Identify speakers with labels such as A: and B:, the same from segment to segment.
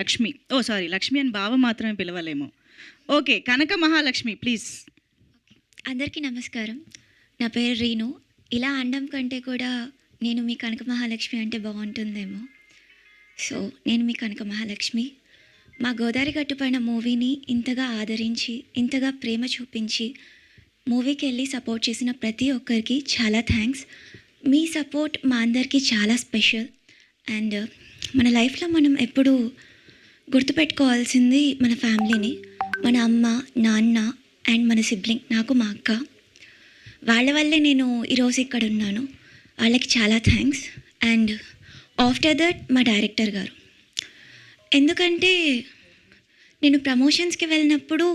A: లక్ష్మి. ఓ sorry, Lakshmi అని బావ మాత్రమే పిలవలేము. Okay, Kanaka Mahalakshmi please.
B: అందరికీ నమస్కారం. నా పేరు రీను. ఇలా అనడం కంటే కూడా నేను మీ కనక మహాలక్ష్మి అంటే బాగుంటుందేమో. సో నేను మీ కనక మహాలక్ష్మి. మా గోదావరి గట్టుపైన మూవీని ఇంతగా ఆదరించి, ఇంతగా ప్రేమ చూపించి మూవీకి వెళ్ళి సపోర్ట్ చేసిన ప్రతి ఒక్కరికి చాలా థ్యాంక్స్. మీ సపోర్ట్ మా అందరికీ చాలా స్పెషల్. అండ్ మన లైఫ్లో మనం ఎప్పుడూ గుర్తుపెట్టుకోవాల్సింది మన ఫ్యామిలీని, మన అమ్మ, నాన్న అండ్ మన సిబ్లింగ్, నాకు మా అక్క. వాళ్ళ వల్లే నేను ఈరోజు ఇక్కడ ఉన్నాను. వాళ్ళకి చాలా థ్యాంక్స్. అండ్ ఆఫ్టర్ దట్ మా డైరెక్టర్ గారు. ఎందుకంటే నేను ప్రమోషన్స్కి వెళ్ళినప్పుడు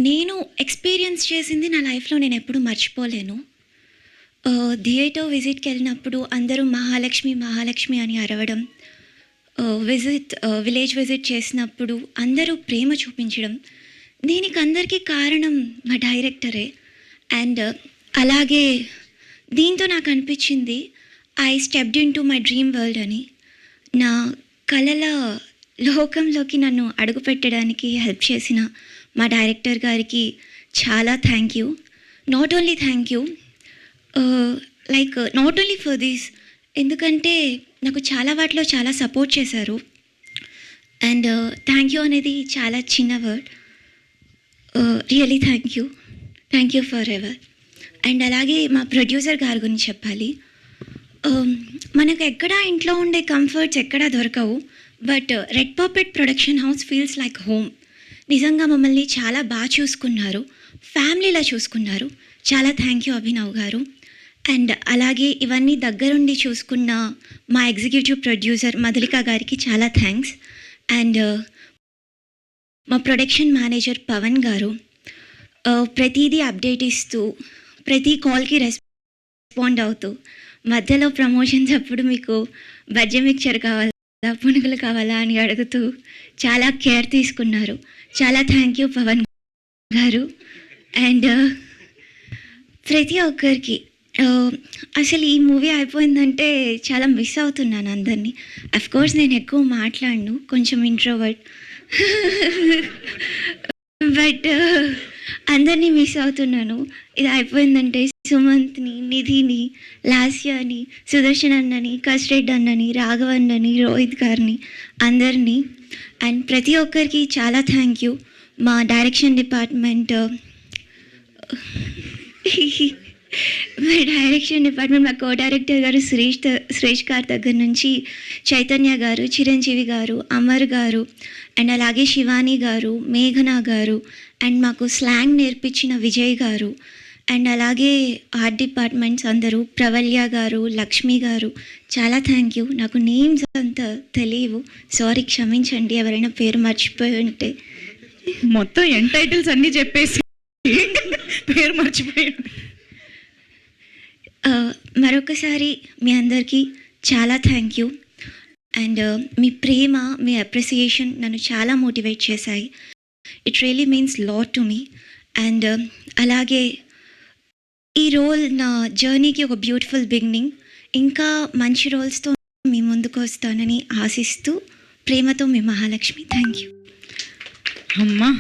B: నేను ఎక్స్పీరియన్స్ చేసింది నా లైఫ్లో నేను ఎప్పుడూ మర్చిపోలేను. థియేటర్ విజిట్కి వెళ్ళినప్పుడు అందరూ మహాలక్ష్మి మహాలక్ష్మి అని అరవడం, విలేజ్ విజిట్ చేసినప్పుడు అందరూ ప్రేమ చూపించడం, దీనికి అందరికీ కారణం మా డైరెక్టరే. అండ్ అలాగే దీంతో నాకు అనిపించింది I stepped in to my dream world అని. నా కళల లోకంలోకి నన్ను అడుగుపెట్టడానికి హెల్ప్ చేసిన మా డైరెక్టర్ గారికి చాలా thank you. Not only thank you, not only for this, ఎందుకంటే నాకు చాలా వాటిలో చాలా సపోర్ట్ చేశారు. అండ్ థ్యాంక్ యూ అనేది చాలా చిన్న word. Really thank you for ever. And అలాగే మా ప్రొడ్యూసర్ గారి గురించి చెప్పాలి. మనకు ఎక్కడా ఇంట్లో ఉండే కంఫర్ట్స్ ఎక్కడా దొరకవు, but red carpet production house feels like home. నిజంగా మమ్మల్ని చాలా బాగా చూసుకున్నారు, ఫ్యామిలీలా చూసుకున్నారు. చాలా థ్యాంక్ యూ అభినవ్ గారు. అండ్ అలాగే ఇవన్నీ దగ్గరుండి చూసుకున్న మా ఎగ్జిక్యూటివ్ ప్రొడ్యూసర్ మధులిక గారికి చాలా థ్యాంక్స్. అండ్ మా ప్రొడక్షన్ మేనేజర్ పవన్ గారు ప్రతిదీ అప్డేట్ ఇస్తూ, ప్రతి కాల్కి రెస్పాండ్ అవుతూ, మధ్యలో ప్రమోషన్స్ అప్పుడు మీకు బజ్జీ మిక్చర్ కావాలా, పునుగులు కావాలా అని అడుగుతూ చాలా కేర్ తీసుకున్నారు. చాలా థ్యాంక్ యూ పవన్ గారు. అండ్ ప్రతి ఒక్కరికి అసలు ఈ మూవీ అయిపోయిందంటే చాలా మిస్ అవుతున్నాను అందరినీ. అఫ్కోర్స్ నేను ఎక్కువ మాట్లాడను, కొంచెం ఇంట్రోవర్ట్, బట్ అందరినీ మిస్ అవుతున్నాను. ఇది అయిపోయిందంటే సుమంత్ని, నిధిని, లాస్యాని, సుదర్శన్ అన్నని, కస్రెడ్ అన్నని, రాఘవ్ అన్నని, రోహిత్ గారిని, అందరినీ. అండ్ ప్రతి ఒక్కరికి చాలా థ్యాంక్ యూ. మా డైరెక్షన్ డిపార్ట్మెంట్, మా కో డైరెక్టర్ గారు సురేష్ గారి దగ్గర నుంచి చైతన్య గారు, చిరంజీవి గారు, అమర్ గారు, అండ్ అలాగే శివాని గారు, మేఘనా గారు, అండ్ మాకు స్లాంగ్ నేర్పించిన విజయ్ గారు, అండ్ అలాగే ఆర్ట్ డిపార్ట్మెంట్స్ అందరూ, ప్రవల్య గారు, లక్ష్మి గారు, చాలా థ్యాంక్ యూ. నాకు నేమ్స్ అంతా తెలియవు, సారీ, క్షమించండి ఎవరైనా పేరు మర్చిపోయి ఉంటే.
A: మొత్తం ఎంటైటిల్స్ అన్నీ చెప్పేసి పేరు మర్చిపోయి.
B: మరొకసారి మీ అందరికీ చాలా thank you. And me Prema, me appreciation నన్ను చాలా మోటివేట్ చేశాయి. It really means lot to me. And అలాగే ఈ రోల్ నా జర్నీకి ఒక బ్యూటిఫుల్ బిగినింగ్. ఇంకా మంచి రోల్స్తో మీ ముందుకు వస్తానని ఆశిస్తూ, ప్రేమతో మీ మహాలక్ష్మి. Thank you.
A: అమ్మా.